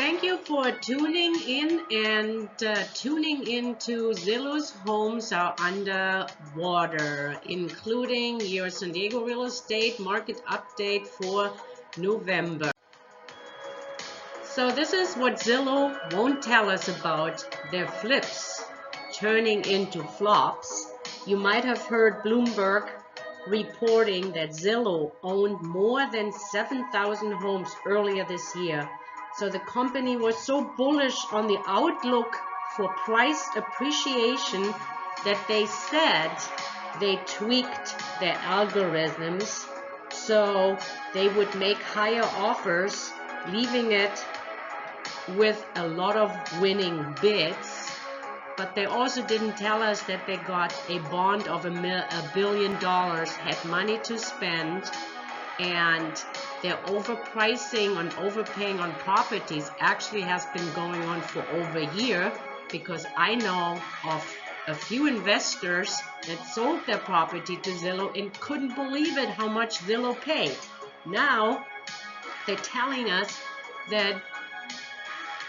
Thank you for tuning in and tuning into Zillow's Homes Are Under Water, including your San Diego real estate market update for November. So this is what Zillow won't tell us about their flips turning into flops. You might have heard Bloomberg reporting that Zillow owned more than 7,000 homes earlier this year. So the company was so bullish on the outlook for price appreciation that they said they tweaked their algorithms so they would make higher offers, leaving it with a lot of winning bids. But they also didn't tell us that they got a bond of $1 billion, had money to spend, and their overpricing and overpaying on properties actually has been going on for over a year, because I know of a few investors that sold their property to Zillow and couldn't believe it how much Zillow paid. Now they're telling us that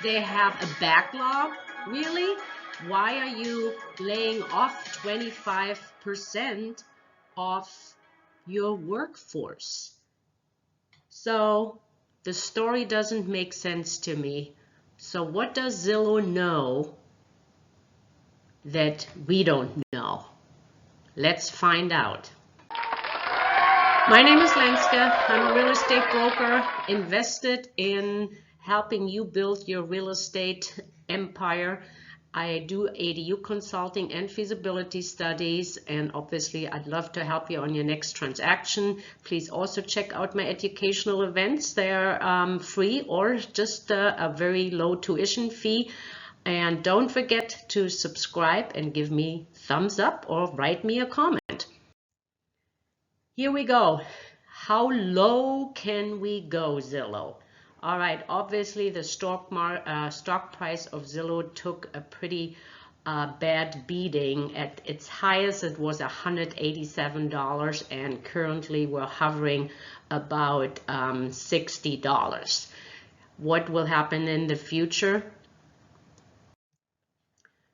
they have a backlog. Really? Why are you laying off 25% of your workforce? So the story doesn't make sense to me. So what does Zillow know that we don't know? Let's find out. My name is Lenska. I'm a real estate broker invested in helping you build your real estate empire. I do ADU consulting and feasibility studies, and obviously I'd love to help you on your next transaction. Please also check out my educational events. They're free or just a very low tuition fee. And don't forget to subscribe and give me thumbs up or write me a comment. Here we go. How low can we go, Zillow? All right, obviously the stock price of Zillow took a pretty bad beating. At its highest, it was $187, and currently we're hovering about $60. What will happen in the future?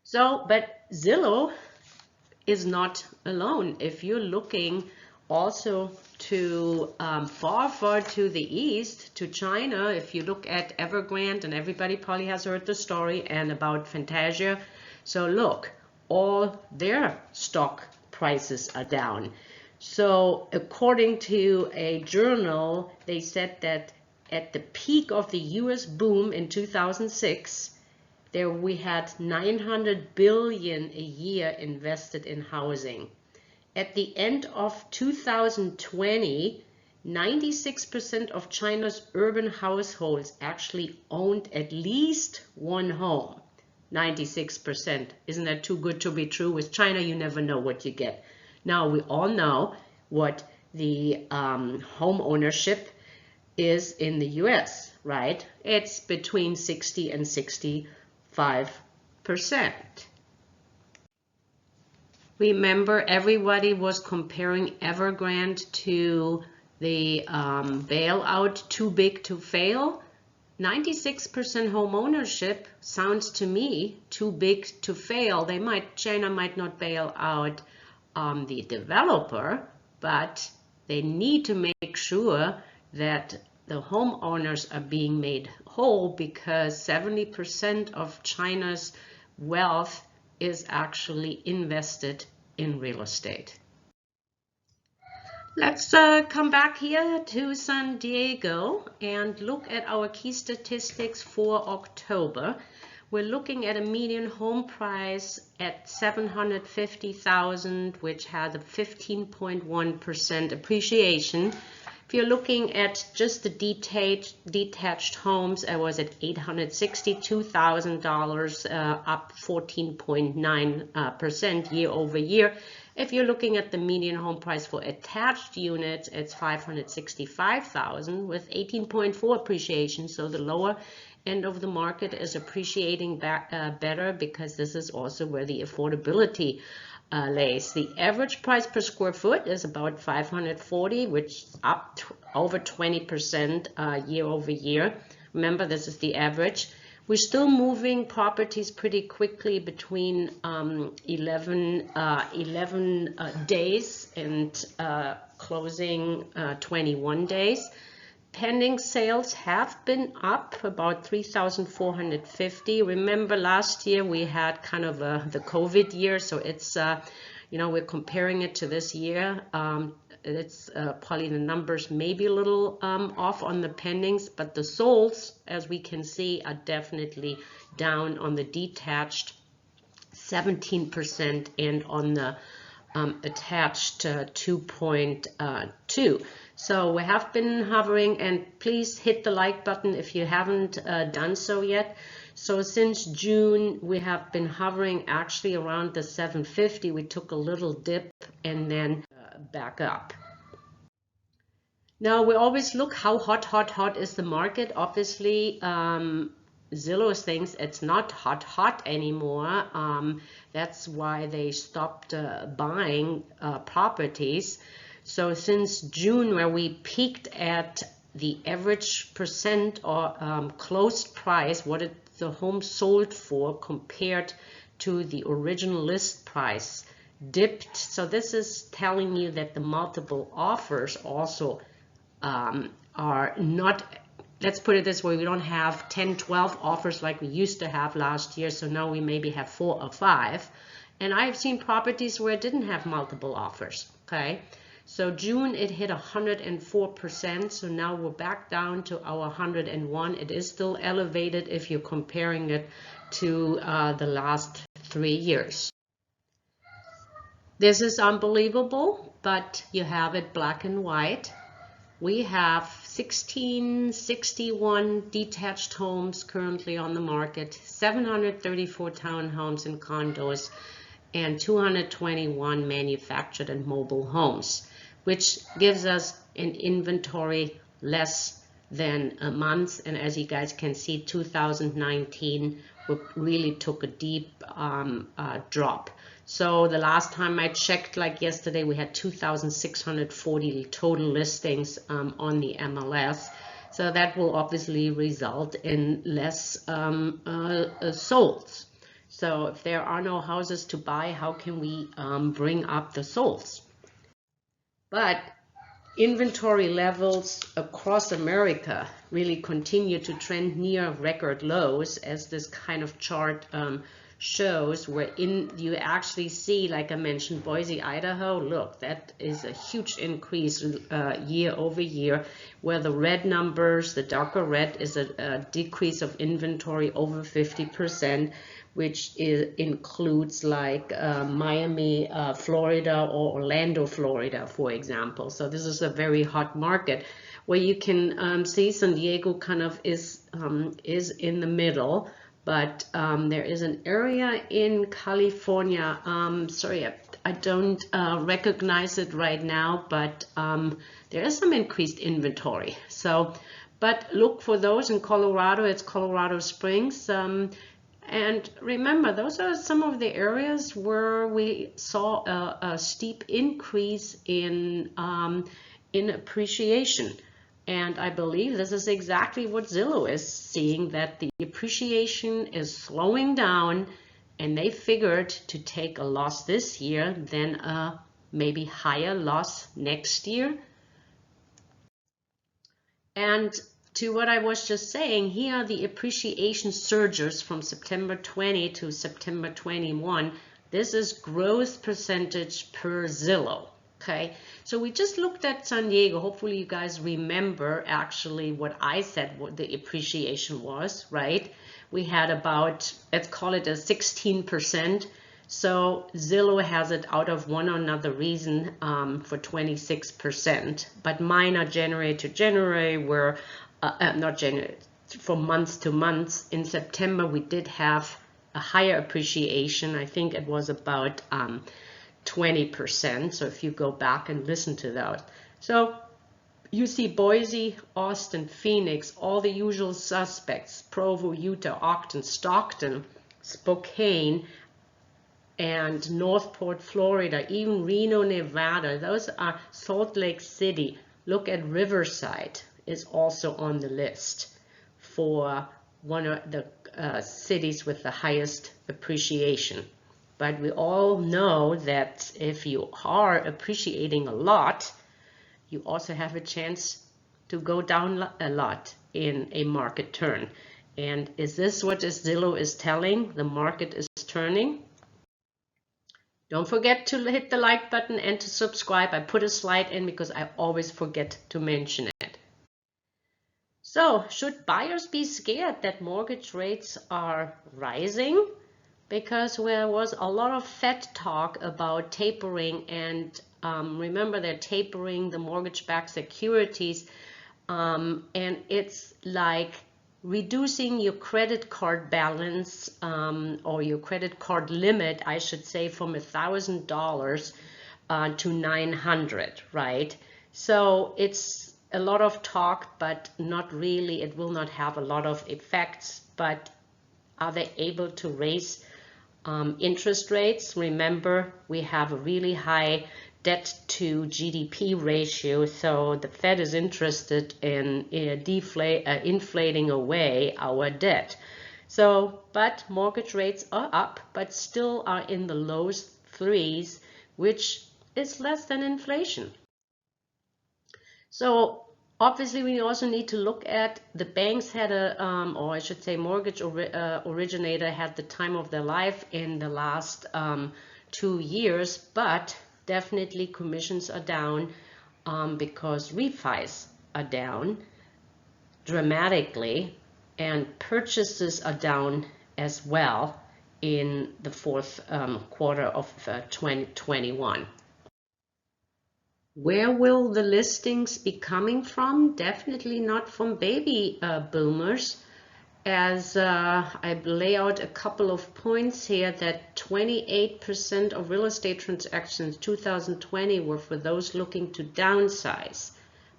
So, but Zillow is not alone. If you're looking also to far to the east, to China, if you look at Evergrande, and everybody probably has heard the story and about Fantasia. So look, all their stock prices are down. So according to a journal, they said that at the peak of the US boom in 2006, there we had 900 billion a year invested in housing. At the end of 2020, 96% of China's urban households actually owned at least one home. 96%. Isn't that too good to be true? With China, you never know what you get. Now, we all know what the home ownership is in the US, right? It's between 60 and 65%. Remember, everybody was comparing Evergrande to the bailout, too big to fail. 96% home ownership sounds to me too big to fail. China might not bail out the developer, but they need to make sure that the homeowners are being made whole, because 70% of China's wealth is actually invested in real estate. Let's come back here to San Diego and look at our key statistics for October. We're looking at a median home price at $750,000, which had a 15.1% appreciation. If you're looking at just the detached homes, I was at $862,000, up 14.9% year over year. If you're looking at the median home price for attached units, it's $565,000 with 18.4 appreciation. So the lower end of the market is appreciating better, because this is also where the affordability lays. The average price per square foot is about $540, which is up over 20% year over year. Remember, this is the average. We're still moving properties pretty quickly between 11 days and closing 21 days. Pending sales have been up about 3,450. Remember last year we had kind of the COVID year, so it's we're comparing it to this year. It's probably the numbers maybe a little off on the pendings, but the solds, as we can see, are definitely down on the detached 17% and on the attached 2.2. So we have been hovering, and please hit the like button if you haven't done so yet. So since June, we have been hovering actually around the 750. We took a little dip and then back up. Now we always look how hot is the market. Obviously, Zillow thinks it's not hot anymore. That's why they stopped buying properties. So since June, where we peaked at the average percent or closed price, what the home sold for compared to the original list price, dipped. So this is telling you that the multiple offers also are not, let's put it this way, we don't have 10, 12 offers like we used to have last year. So now we maybe have 4 or 5. And I've seen properties where it didn't have multiple offers, okay? So June, it hit 104%. So now we're back down to our 101. It is still elevated if you're comparing it to the last 3 years. This is unbelievable, but you have it black and white. We have 1661 detached homes currently on the market, 734 townhomes and condos, and 221 manufactured and mobile homes, which gives us an inventory less than a month. And as you guys can see, 2019 really took a deep drop. So the last time I checked, like yesterday, we had 2,640 total listings on the MLS. So that will obviously result in less solds. So if there are no houses to buy, how can we bring up the solds? But inventory levels across America really continue to trend near record lows, as this kind of chart shows, wherein you actually see, like I mentioned, Boise, Idaho. Look, that is a huge increase year over year, where the red numbers, the darker red, is a decrease of inventory over 50%, which includes like Miami, Florida, or Orlando, Florida, for example. So this is a very hot market, where you can see San Diego kind of is in the middle. But there is an area in California, sorry, I don't recognize it right now, but there is some increased inventory. So, but look for those in Colorado. It's Colorado Springs. And remember, those are some of the areas where we saw a steep increase in appreciation. And I believe this is exactly what Zillow is seeing, that the appreciation is slowing down, and they figured to take a loss this year, then a maybe higher loss next year. And to what I was just saying, here are the appreciation surges from September 20 to September 21. This is growth percentage per Zillow. Okay, so we just looked at San Diego. Hopefully you guys remember actually what I said, what the appreciation was, right? We had about, let's call it a 16%. So Zillow has it out of one or another reason for 26%. But mine are January to January, where, not January, from month to month. In September, we did have a higher appreciation. I think it was about 20%. So if you go back and listen to that. So you see Boise, Austin, Phoenix, all the usual suspects, Provo, Utah, Ogden, Stockton, Spokane, and Northport, Florida, even Reno, Nevada. Those are Salt Lake City. Look at Riverside is also on the list. for one of the cities with the highest appreciation. But we all know that if you are appreciating a lot, you also have a chance to go down a lot in a market turn. And is this what Zillow is telling? The market is turning? Don't forget to hit the like button and to subscribe. I put a slide in because I always forget to mention it. So, should buyers be scared that mortgage rates are rising? Because there was a lot of Fed talk about tapering, and remember they're tapering the mortgage-backed securities, and it's like reducing your credit card balance or your credit card limit, I should say, from $1,000 to $900, right? So it's a lot of talk, but not really. It will not have a lot of effects. But are they able to raise interest rates? Remember, we have a really high debt to GDP ratio, so the Fed is interested in inflating away our debt. So, but mortgage rates are up, but still are in the low threes, which is less than inflation. So obviously we also need to look at the banks had a, or I should say mortgage originator had the time of their life in the last 2 years, but definitely commissions are down because refis are down dramatically and purchases are down as well in the fourth quarter of 2021. Where will the listings be coming from? Definitely not from baby boomers, as I lay out a couple of points here that 28% of real estate transactions 2020 were for those looking to downsize.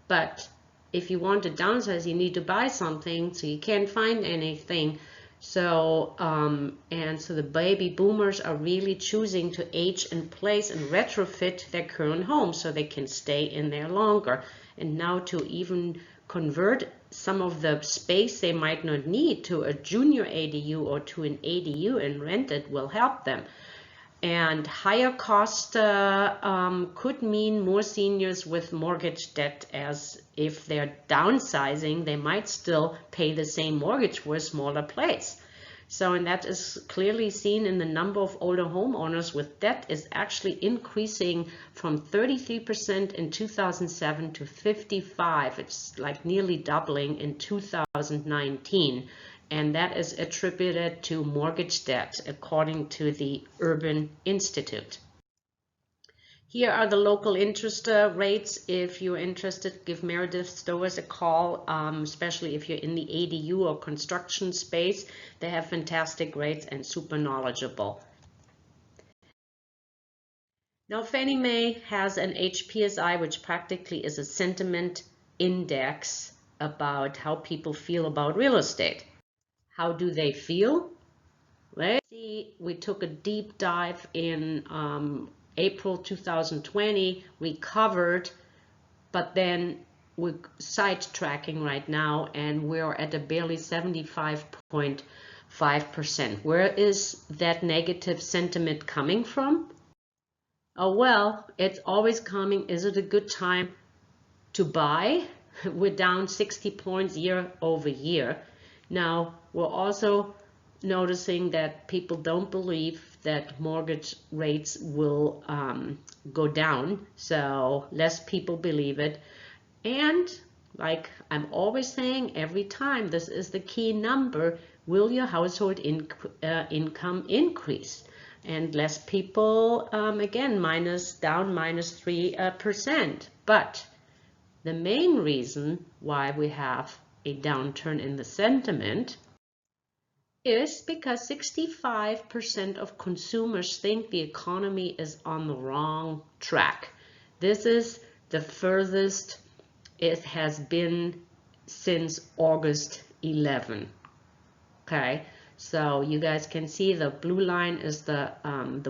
But if you want to downsize, you need to buy something, so you can't find anything. So, so the baby boomers are really choosing to age in place and retrofit their current home so they can stay in there longer. And now to even convert some of the space they might not need to a junior ADU or to an ADU and rent it will help them. And higher cost could mean more seniors with mortgage debt, as if they're downsizing, they might still pay the same mortgage for a smaller place. So, and that is clearly seen in the number of older homeowners with debt is actually increasing from 33% in 2007 to 55%. It's like nearly doubling in 2019. And that is attributed to mortgage debt, according to the Urban Institute. Here are the local interest rates. If you're interested, give Meredith Stowers a call, especially if you're in the ADU or construction space. They have fantastic rates and super knowledgeable. Now, Fannie Mae has an HPSI, which practically is a sentiment index about how people feel about real estate. How do they feel? Let's see, we took a deep dive in April 2020, we covered, but then we're sidetracking right now and we're at a barely 75.5%. Where is that negative sentiment coming from? Oh, well, it's always coming. Is it a good time to buy? We're down 60 points year over year. Now, we're also noticing that people don't believe that mortgage rates will go down, so less people believe it. And like I'm always saying every time, this is the key number: will your household income increase? And less people, again, down -3%. But the main reason why we have a downturn in the sentiment is because 65% of consumers think the economy is on the wrong track. This is the furthest it has been since August 11. Okay, so you guys can see the blue line is the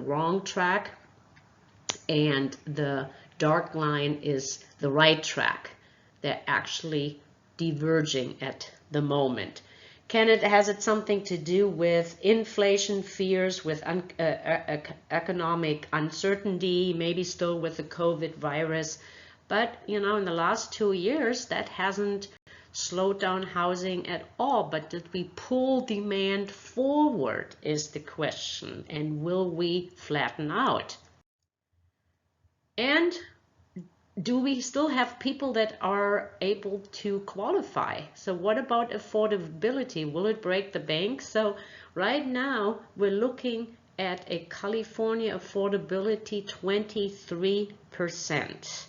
wrong track, and the dark line is the right track. They're actually diverging at the moment. Has it something to do with inflation fears, with economic uncertainty, maybe still with the COVID virus? But, you know, in the last 2 years, that hasn't slowed down housing at all. But did we pull demand forward is the question. And will we flatten out? And do we still have people that are able to qualify? So what about affordability? Will it break the bank? So right now we're looking at a California affordability 23%,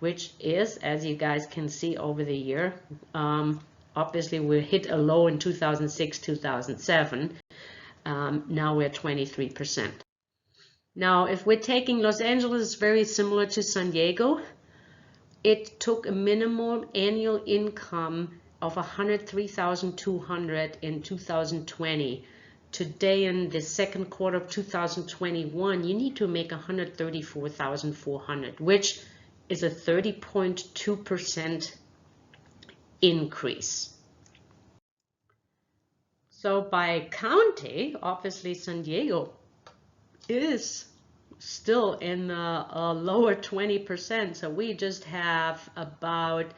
which is, as you guys can see over the year, obviously we hit a low in 2006, 2007. Now we're 23%. Now, if we're taking Los Angeles, it's very similar to San Diego. It took a minimum annual income of $103,200 in 2020. Today, in the second quarter of 2021, you need to make $134,400, which is a 30.2% increase. So by county, obviously San Diego is still in the lower 20%. So we just have about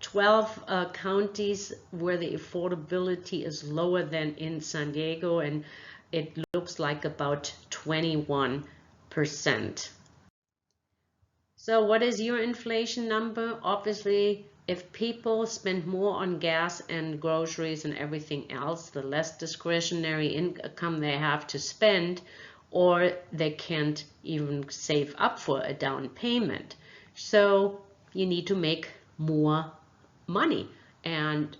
12 counties where the affordability is lower than in San Diego, and it looks like about 21%. So what is your inflation number? Obviously, if people spend more on gas and groceries and everything else, the less discretionary income they have to spend, or they can't even save up for a down payment. So you need to make more money. And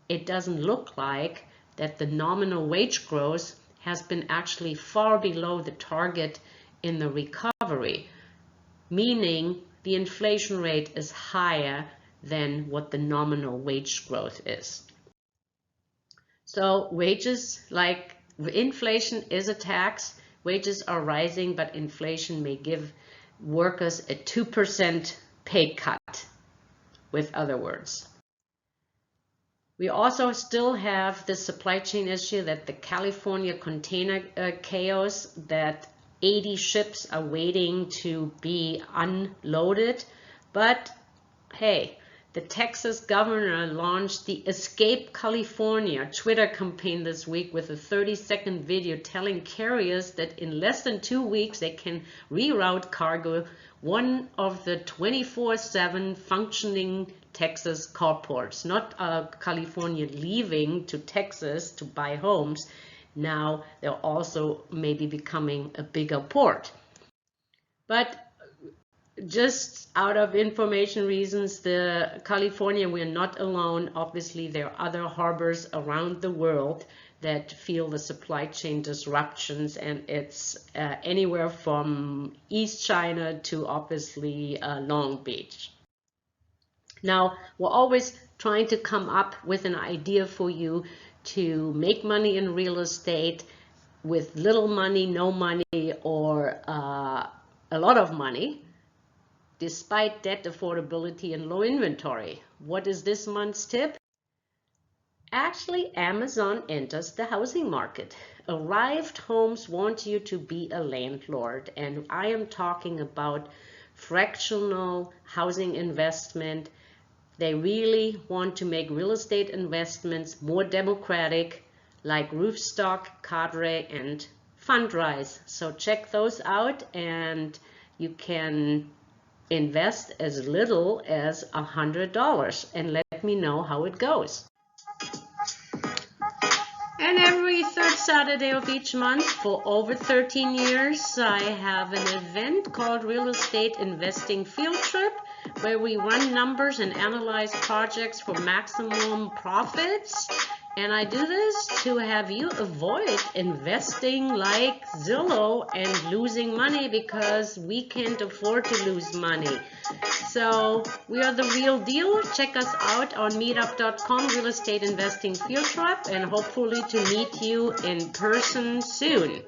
it doesn't look like that the nominal wage growth has been actually far below the target in the recovery, meaning the inflation rate is higher than what the nominal wage growth is. So wages, like inflation is a tax. Wages are rising, but inflation may give workers a 2% pay cut, with other words. We also still have the supply chain issue, that the California container chaos, that 80 ships are waiting to be unloaded. But hey, the Texas governor launched the Escape California Twitter campaign this week with a 30-second video telling carriers that in less than 2 weeks they can reroute cargo, one of the 24/7 functioning Texas carports. Not California leaving to Texas to buy homes. Now they're also maybe becoming a bigger port. But just out of information reasons, California, we're not alone. Obviously, there are other harbors around the world that feel the supply chain disruptions, and it's anywhere from East China to obviously Long Beach. Now, we're always trying to come up with an idea for you to make money in real estate with little money, no money, or a lot of money, despite debt affordability and low inventory. What is this month's tip? Actually, Amazon enters the housing market. Arrived Homes wants you to be a landlord, and I am talking about fractional housing investment. They really want to make real estate investments more democratic, like Roofstock, Cadre, and Fundrise. So check those out, and you can invest as little as $100 and let me know how it goes. And every third Saturday of each month for over 13 years, I have an event called Real Estate Investing Field Trip, where we run numbers and analyze projects for maximum profits. And I do this to have you avoid investing like Zillow and losing money, because we can't afford to lose money. So we are the real deal. Check us out on meetup.com, Real Estate Investing Field Trip, and hopefully to meet you in person soon.